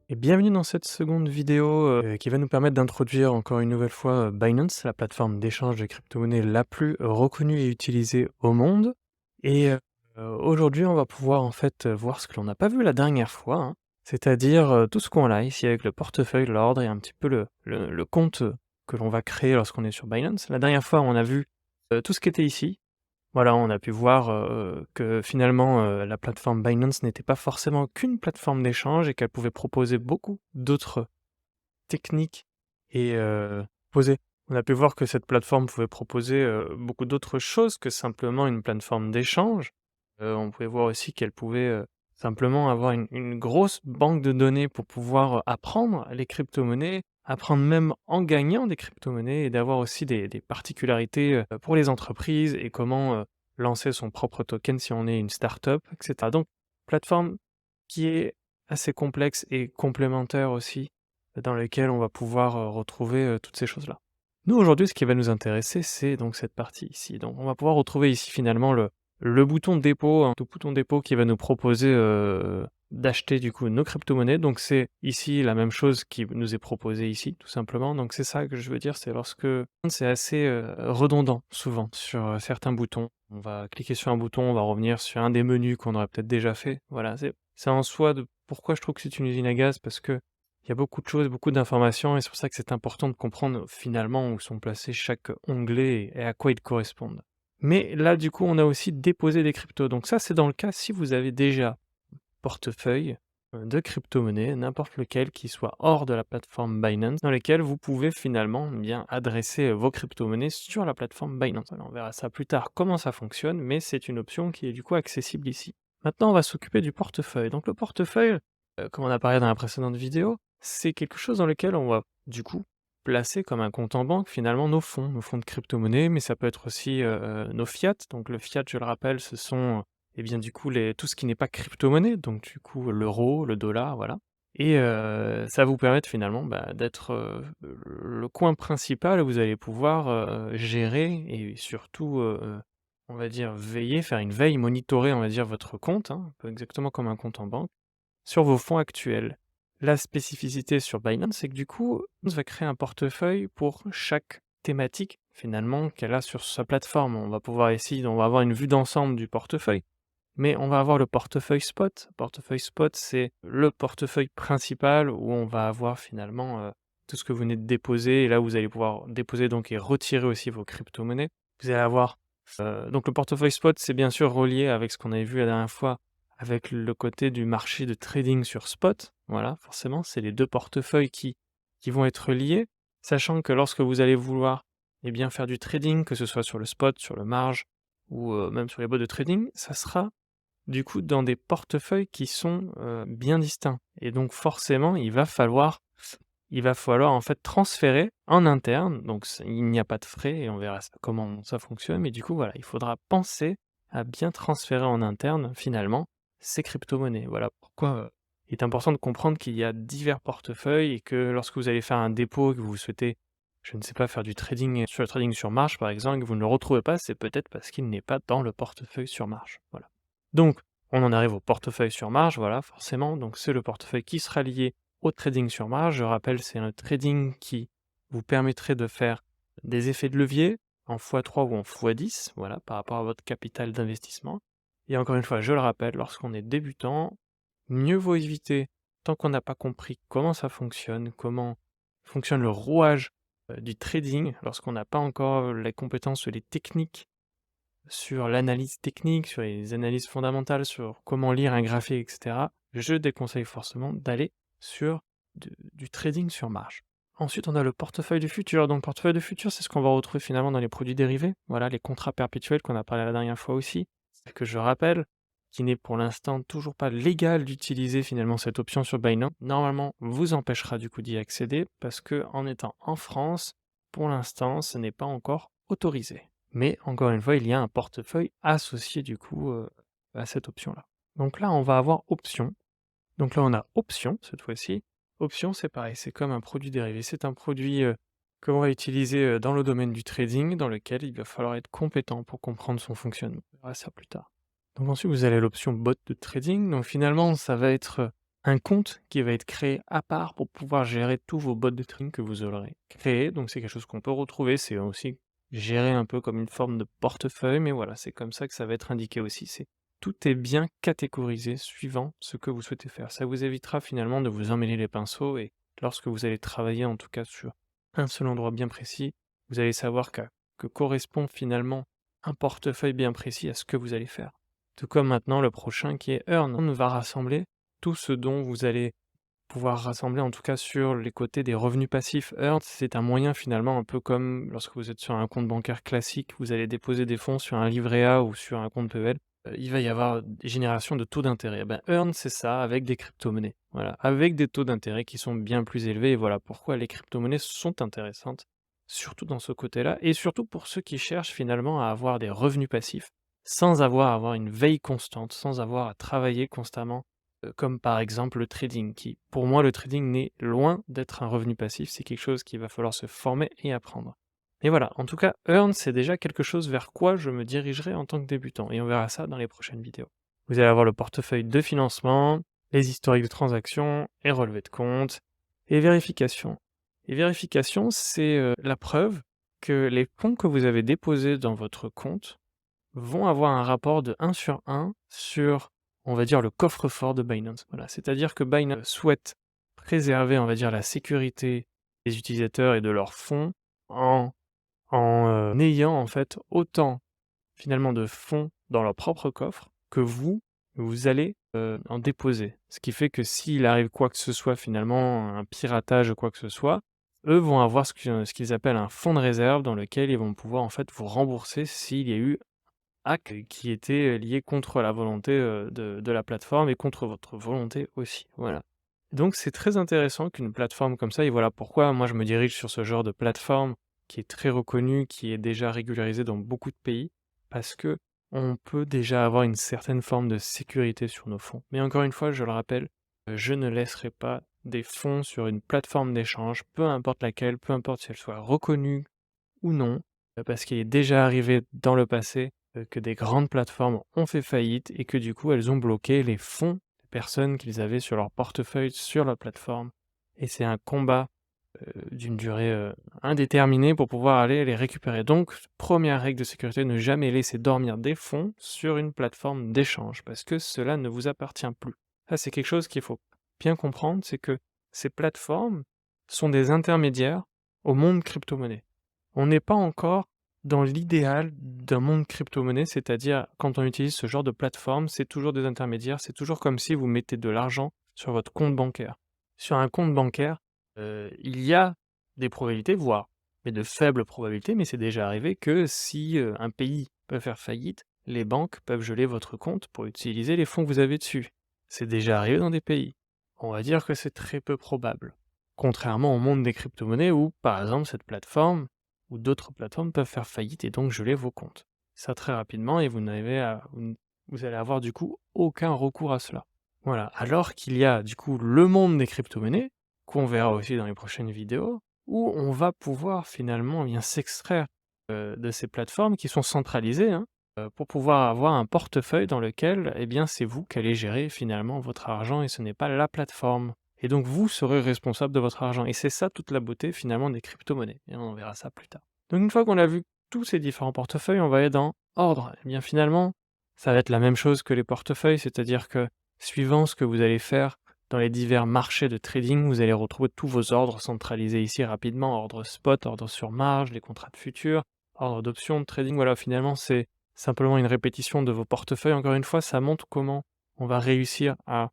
Et bienvenue dans cette seconde vidéo qui va nous permettre d'introduire encore une nouvelle fois Binance, la plateforme d'échange de crypto-monnaies la plus reconnue et utilisée au monde. Et aujourd'hui, on va pouvoir en fait voir ce que l'on n'a pas vu la dernière fois, hein, c'est-à-dire tout ce qu'on a ici avec le portefeuille, l'ordre et un petit peu le compte que l'on va créer lorsqu'on est sur Binance. La dernière fois, on a vu tout ce qui était ici. Voilà, on a pu voir, que finalement, la plateforme Binance n'était pas forcément qu'une plateforme d'échange et qu'elle pouvait proposer beaucoup d'autres techniques et poser on a pu voir que cette plateforme pouvait proposer, beaucoup d'autres choses que simplement une plateforme d'échange. On pouvait voir aussi qu'elle pouvait, simplement avoir une grosse banque de données pour pouvoir apprendre les cryptomonnaies, apprendre même en gagnant des cryptomonnaies et d'avoir aussi des particularités, pour les entreprises et comment, lancer son propre token si on est une start-up et cetera. Donc plateforme qui est assez complexe et complémentaire aussi, dans lequel on va pouvoir, retrouver, toutes ces choses-là. Nous, aujourd'hui, ce qui va nous intéresser, c'est donc cette partie ici. Donc on va pouvoir retrouver ici finalement le bouton dépôt, hein, le bouton dépôt qui va nous proposer, d'acheter du coup nos cryptomonnaies. Donc c'est ici la même chose qui nous est proposée ici, tout simplement. Donc c'est ça que je veux dire, c'est lorsque c'est assez, redondant souvent sur, certains boutons. On va cliquer sur un bouton, on va revenir sur un des menus qu'on aurait peut-être déjà fait. Voilà, c'est en soi de pourquoi je trouve que c'est une usine à gaz, parce que il y a beaucoup de choses, beaucoup d'informations et c'est pour ça que c'est important de comprendre finalement où sont placés chaque onglet et à quoi ils correspondent. Mais là, du coup, on a aussi déposé des cryptos. Donc ça, c'est dans le cas si vous avez déjà portefeuille de crypto-monnaies, n'importe lequel qui soit hors de la plateforme Binance, dans lesquels vous pouvez finalement bien adresser vos crypto-monnaies sur la plateforme Binance. Alors, on verra ça plus tard comment ça fonctionne, mais c'est une option qui est du coup accessible ici. Maintenant, on va s'occuper du portefeuille. Donc le portefeuille, comme on a parlé dans la précédente vidéo, c'est quelque chose dans lequel on va du coup placer comme un compte en banque finalement nos fonds de crypto-monnaie, mais ça peut être aussi nos fiat. Donc le fiat, je le rappelle, ce sont et bien, du coup, tout ce qui n'est pas crypto-monnaie, donc du coup, l'euro, le dollar, voilà et ça va vous permettre finalement, d'être, le coin principal où vous allez pouvoir, gérer et surtout, on va dire veiller, faire une veille, monitorer, on va dire, votre compte, hein, un peu exactement comme un compte en banque, sur vos fonds actuels. La spécificité sur Binance, c'est que du coup, on va créer un portefeuille pour chaque thématique, finalement, qu'elle a sur sa plateforme. On va pouvoir ici on va avoir une vue d'ensemble du portefeuille. Mais on va avoir le portefeuille spot. Portefeuille spot, c'est le portefeuille principal où on va avoir finalement, tout ce que vous venez de déposer et là, vous allez pouvoir déposer donc et retirer aussi vos cryptomonnaies. Vous allez avoir, donc le portefeuille spot, c'est bien sûr relié avec ce qu'on avait vu la dernière fois, avec le côté du marché de trading sur spot. Voilà, forcément, c'est les 2 portefeuilles qui vont être liés, sachant que lorsque vous allez vouloir, eh bien, faire du trading, que ce soit sur le spot, sur le marge ou, même sur les bots de trading, ça sera du coup, dans des portefeuilles qui sont, bien distincts et donc forcément, il va falloir en fait transférer en interne, donc il n'y a pas de frais et on verra ça comment ça fonctionne, mais du coup, voilà, il faudra penser à bien transférer en interne, finalement, ces cryptomonnaies. Voilà pourquoi, il est important de comprendre qu'il y a divers portefeuilles et que lorsque vous allez faire un dépôt et que vous souhaitez, je ne sais pas, faire du trading sur le trading sur marge, par exemple, et que vous ne le retrouvez pas, c'est peut-être parce qu'il n'est pas dans le portefeuille sur marge. Voilà. Donc, on en arrive au portefeuille sur marge, voilà, forcément. Donc, c'est le portefeuille qui sera lié au trading sur marge. Je rappelle, c'est un trading qui vous permettrait de faire des effets de levier en x3 ou en x10, voilà, par rapport à votre capital d'investissement. Et encore une fois, je le rappelle, lorsqu'on est débutant, mieux vaut éviter, tant qu'on n'a pas compris comment ça fonctionne, comment fonctionne le rouage du trading, lorsqu'on n'a pas encore les compétences ou les techniques sur l'analyse technique, sur les analyses fondamentales, sur comment lire un graphique et cetera, je déconseille forcément d'aller sur du trading sur marge. Ensuite, on a le portefeuille du futur. Donc, portefeuille du futur, c'est ce qu'on va retrouver finalement dans les produits dérivés. Voilà, les contrats perpétuels qu'on a parlé la dernière fois aussi. Que je rappelle, qui n'est pour l'instant toujours pas légal d'utiliser finalement cette option sur Binance. Normalement, vous empêchera du coup d'y accéder parce que en étant en France, pour l'instant, ce n'est pas encore autorisé. Mais encore une fois, il y a un portefeuille associé du coup, à cette option-là. Donc là, on va avoir option. Donc là, on a option cette fois-ci. Option, c'est pareil, c'est comme un produit dérivé. C'est un produit, que l'on va utiliser, dans le domaine du trading, dans lequel il va falloir être compétent pour comprendre son fonctionnement. On verra ça plus tard. Donc ensuite, vous avez l'option bot de trading. Donc finalement, ça va être, un compte qui va être créé à part pour pouvoir gérer tous vos bots de trading que vous aurez créés. Donc c'est quelque chose qu'on peut retrouver, c'est aussi géré un peu comme une forme de portefeuille, mais voilà, c'est comme ça que ça va être indiqué aussi. Tout est bien catégorisé suivant ce que vous souhaitez faire. Ça vous évitera finalement de vous emmêler les pinceaux et lorsque vous allez travailler en tout cas sur un seul endroit bien précis, vous allez savoir que correspond finalement un portefeuille bien précis à ce que vous allez faire. Tout comme maintenant le prochain qui est Earn. On va rassembler tout ce dont vous allez pouvoir rassembler en tout cas sur les côtés des revenus passifs. Earn, c'est un moyen finalement un peu comme lorsque vous êtes sur un compte bancaire classique, vous allez déposer des fonds sur un livret A ou sur un compte PEL, il va y avoir des générations de taux d'intérêt. Ben, Earn, c'est ça avec des crypto-monnaies. Voilà, avec des taux d'intérêt qui sont bien plus élevés et voilà pourquoi les crypto-monnaies sont intéressantes, surtout dans ce côté-là et surtout pour ceux qui cherchent finalement à avoir des revenus passifs sans avoir à avoir une veille constante, sans avoir à travailler constamment comme par exemple le trading qui, pour moi, le trading n'est loin d'être un revenu passif, c'est quelque chose qu'il va falloir se former et apprendre. Et voilà, en tout cas, Earn, c'est déjà quelque chose vers quoi je me dirigerai en tant que débutant, et on verra ça dans les prochaines vidéos. Vous allez avoir le portefeuille de financement, les historiques de transactions, et relevés de compte, et vérification. Et vérification, c'est la preuve que les fonds que vous avez déposés dans votre compte vont avoir un rapport de 1 sur 1 sur, on va dire, le coffre-fort de Binance. Voilà, c'est-à-dire que Binance souhaite préserver, on va dire, la sécurité des utilisateurs et de leurs fonds en ayant, en fait, autant, finalement, de fonds dans leur propre coffre que vous allez, en déposer. Ce qui fait que s'il arrive quoi que ce soit, finalement, un piratage ou quoi que ce soit, eux vont avoir ce qu'ils appellent un fonds de réserve dans lequel ils vont pouvoir, en fait, vous rembourser s'il y a eu hack qui était lié contre la volonté, de la plateforme et contre votre volonté aussi, voilà. Donc c'est très intéressant qu'une plateforme comme ça et voilà pourquoi moi je me dirige sur ce genre de plateforme qui est très reconnue, qui est déjà régularisée dans beaucoup de pays, parce que on peut déjà avoir une certaine forme de sécurité sur nos fonds. Mais encore une fois, je le rappelle, je ne laisserai pas des fonds sur une plateforme d'échange, peu importe laquelle, peu importe si elle soit reconnue ou non, parce qu'il est déjà arrivé dans le passé, que des grandes plateformes ont fait faillite et que du coup elles ont bloqué les fonds des personnes qu'ils avaient sur leur portefeuille sur la plateforme et c'est un combat, d'une durée, indéterminée pour pouvoir aller les récupérer. Donc première règle de sécurité, ne jamais laisser dormir des fonds sur une plateforme d'échange parce que cela ne vous appartient plus. Ça, c'est quelque chose qu'il faut bien comprendre, c'est que ces plateformes sont des intermédiaires au monde crypto-monnaie. On n'est pas encore dans l'idéal d'un monde crypto-monnaie, c'est-à-dire quand on utilise ce genre de plateforme, c'est toujours des intermédiaires, c'est toujours comme si vous mettez de l'argent sur votre compte bancaire. Sur un compte bancaire, il y a des probabilités, voire mais de faibles probabilités, mais c'est déjà arrivé que si, un pays peut faire faillite, les banques peuvent geler votre compte pour utiliser les fonds que vous avez dessus. C'est déjà arrivé dans des pays. On va dire que c'est très peu probable. Contrairement au monde des crypto-monnaies où, par exemple, cette plateforme ou d'autres plateformes peuvent faire faillite et donc geler vos comptes. Ça très rapidement et vous allez avoir du coup aucun recours à cela. Voilà, alors qu'il y a du coup le monde des crypto-monnaies, qu'on verra aussi dans les prochaines vidéos, où on va pouvoir finalement bien s'extraire de ces plateformes qui sont centralisées, hein, pour pouvoir avoir un portefeuille dans lequel eh bien, c'est vous qui allez gérer finalement votre argent et ce n'est pas la plateforme. Et donc vous serez responsable de votre argent. Et c'est ça toute la beauté finalement des crypto-monnaies. Et on verra ça plus tard. Donc une fois qu'on a vu tous ces différents portefeuilles, on va aller dans ordre. Et bien finalement, ça va être la même chose que les portefeuilles, c'est-à-dire que suivant ce que vous allez faire dans les divers marchés de trading, vous allez retrouver tous vos ordres centralisés ici rapidement, ordre spot, ordre sur marge, les contrats de futur, ordre d'options, de trading. Voilà, finalement c'est simplement une répétition de vos portefeuilles. Encore une fois, ça montre comment on va réussir à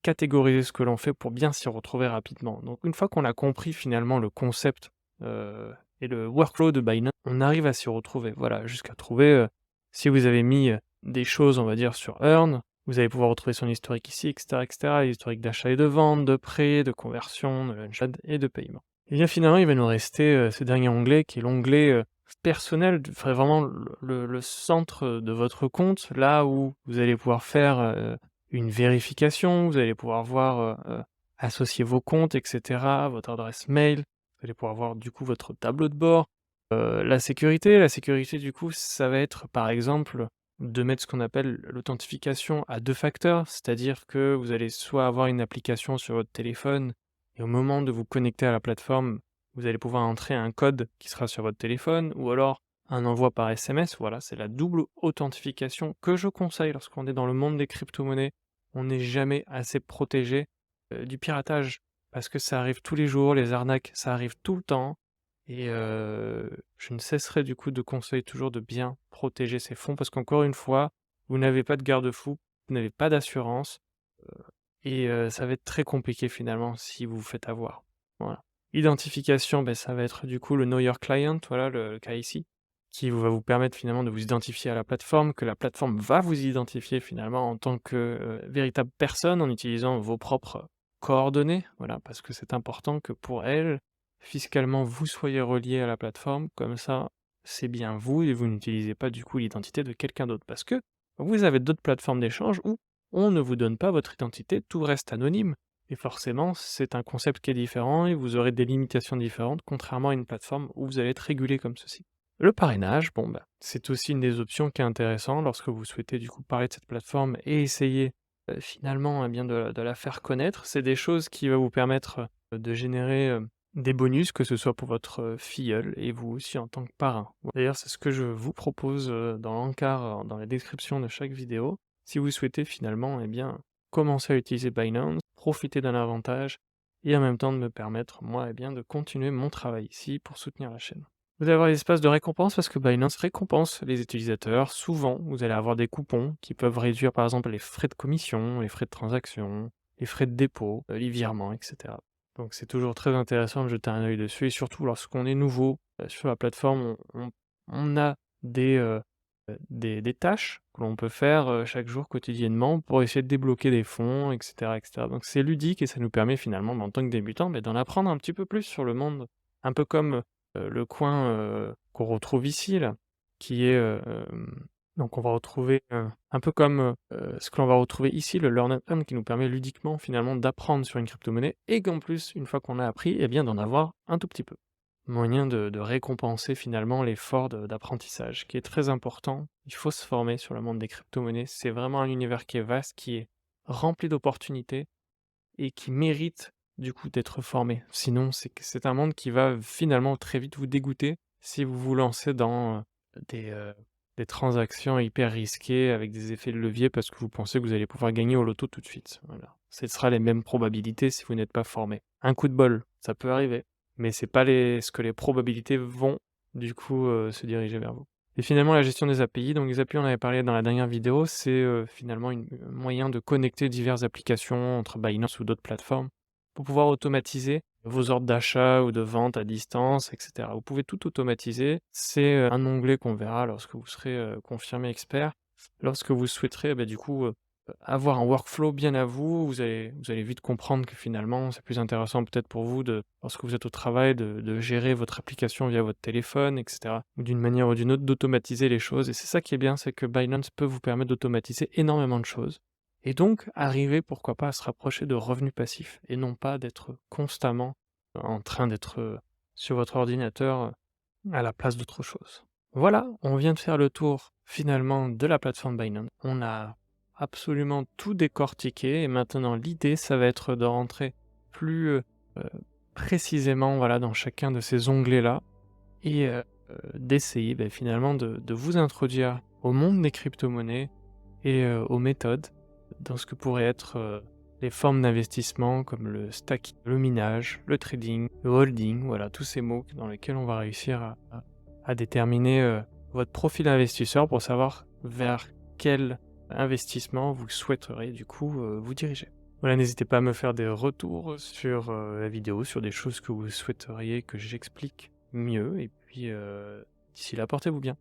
catégoriser ce que l'on fait pour bien s'y retrouver rapidement. Donc une fois qu'on a compris finalement le concept et le workflow de Binance, on arrive à s'y retrouver. Voilà, jusqu'à trouver, si vous avez mis des choses, on va dire, sur Earn, vous allez pouvoir retrouver son historique ici, etc., etc., l'historique d'achat et de vente, de prêt, de conversion, de launchpad et de paiement. Et bien finalement, il va nous rester ce dernier onglet qui est l'onglet personnel, vraiment le centre de votre compte, là où vous allez pouvoir faire une vérification, vous allez pouvoir voir, associer vos comptes, etc., votre adresse mail, vous allez pouvoir voir du coup votre tableau de bord. La sécurité du coup, ça va être par exemple de mettre ce qu'on appelle l'authentification à 2 facteurs, c'est-à-dire que vous allez soit avoir une application sur votre téléphone et au moment de vous connecter à la plateforme, vous allez pouvoir entrer un code qui sera sur votre téléphone ou alors un envoi par SMS. Voilà, c'est la double authentification que je conseille lorsqu'on est dans le monde des crypto-monnaies. On n'est jamais assez protégé, du piratage parce que ça arrive tous les jours, les arnaques, ça arrive tout le temps et je ne cesserai du coup de conseiller toujours de bien protéger ses fonds parce qu'encore une fois, vous n'avez pas de garde-fou, vous n'avez pas d'assurance, et ça va être très compliqué finalement si vous vous faites avoir. Voilà. Identification, ben ça va être du coup le Know Your Client, voilà le cas ici, qui va vous permettre finalement de vous identifier à la plateforme, que la plateforme va vous identifier finalement en tant que, véritable personne en utilisant vos propres coordonnées, voilà, parce que c'est important que pour elle, fiscalement, vous soyez relié à la plateforme, comme ça, c'est bien vous et vous n'utilisez pas du coup l'identité de quelqu'un d'autre. Parce que vous avez d'autres plateformes d'échange où on ne vous donne pas votre identité, tout reste anonyme. Et forcément, c'est un concept qui est différent et vous aurez des limitations différentes, contrairement à une plateforme où vous allez être régulé comme ceci. Le parrainage, bon bah, c'est aussi une des options qui est intéressante lorsque vous souhaitez du coup parler de cette plateforme et essayer finalement eh bien de la faire connaître. C'est des choses qui vont vous permettre de générer des bonus, que ce soit pour votre filleul et vous aussi en tant que parrain. D'ailleurs, c'est ce que je vous propose dans l'encart, dans la description de chaque vidéo. Si vous souhaitez finalement eh bien, commencer à utiliser Binance, profiter d'un avantage et en même temps de me permettre, moi, eh bien, de continuer mon travail ici pour soutenir la chaîne. Vous allez avoir des espaces de récompense parce que Binance récompense les utilisateurs. Souvent, vous allez avoir des coupons qui peuvent réduire par exemple les frais de commission, les frais de transaction, les frais de dépôt, les virements, etc. Donc c'est toujours très intéressant de jeter un œil dessus et surtout lorsqu'on est nouveau sur la plateforme, on a des tâches que l'on peut faire chaque jour quotidiennement pour essayer de débloquer des fonds, etc., etc. Donc c'est ludique et ça nous permet finalement, en tant que débutant, d'en apprendre un petit peu plus sur le monde. Un peu comme le coin qu'on retrouve ici, là, qui est donc on va retrouver un peu comme ce que l'on va retrouver ici, le Learn and Earn, qui nous permet ludiquement finalement d'apprendre sur une crypto-monnaie et qu'en plus, une fois qu'on a appris, eh bien d'en avoir un tout petit peu. Moyen de récompenser finalement l'effort d'apprentissage, qui est très important. Il faut se former sur le monde des crypto-monnaies. C'est vraiment un univers qui est vaste, qui est rempli d'opportunités et qui mérite du coup d'être formé. Sinon, c'est un monde qui va finalement très vite vous dégoûter si vous vous lancez dans des transactions hyper risquées avec des effets de levier parce que vous pensez que vous allez pouvoir gagner au loto tout de suite. Voilà. Ce sera les mêmes probabilités si vous n'êtes pas formé. Un coup de bol, ça peut arriver, mais c'est pas ce que les probabilités vont du coup se diriger vers vous. Et finalement, la gestion des API, donc les API, on avait parlé dans la dernière vidéo, c'est finalement un moyen de connecter diverses applications entre Binance ou d'autres plateformes pour pouvoir automatiser vos ordres d'achat ou de vente à distance, etc. Vous pouvez tout automatiser. C'est un onglet qu'on verra lorsque vous serez confirmé expert. Lorsque vous souhaiterez, du coup, avoir un workflow bien à vous, vous allez vite comprendre que finalement, c'est plus intéressant peut-être pour vous lorsque vous êtes au travail, de gérer votre application via votre téléphone, etc. Ou d'une manière ou d'une autre, d'automatiser les choses. Et c'est ça qui est bien, c'est que Binance peut vous permettre d'automatiser énormément de choses. Et donc, arriver, pourquoi pas, à se rapprocher de revenus passifs et non pas d'être constamment en train d'être sur votre ordinateur à la place d'autre chose. Voilà, on vient de faire le tour finalement de la plateforme Binance. On a absolument tout décortiqué et maintenant l'idée, ça va être de rentrer plus précisément voilà, dans chacun de ces onglets-là et d'essayer finalement de vous introduire au monde des crypto-monnaies et aux méthodes dans ce que pourraient être les formes d'investissement comme le stacking, le minage, le trading, le holding, voilà, tous ces mots dans lesquels on va réussir à déterminer votre profil investisseur pour savoir vers quel investissement vous souhaiteriez du coup vous diriger. Voilà, n'hésitez pas à me faire des retours sur la vidéo, sur des choses que vous souhaiteriez que j'explique mieux, et puis d'ici là, portez-vous bien.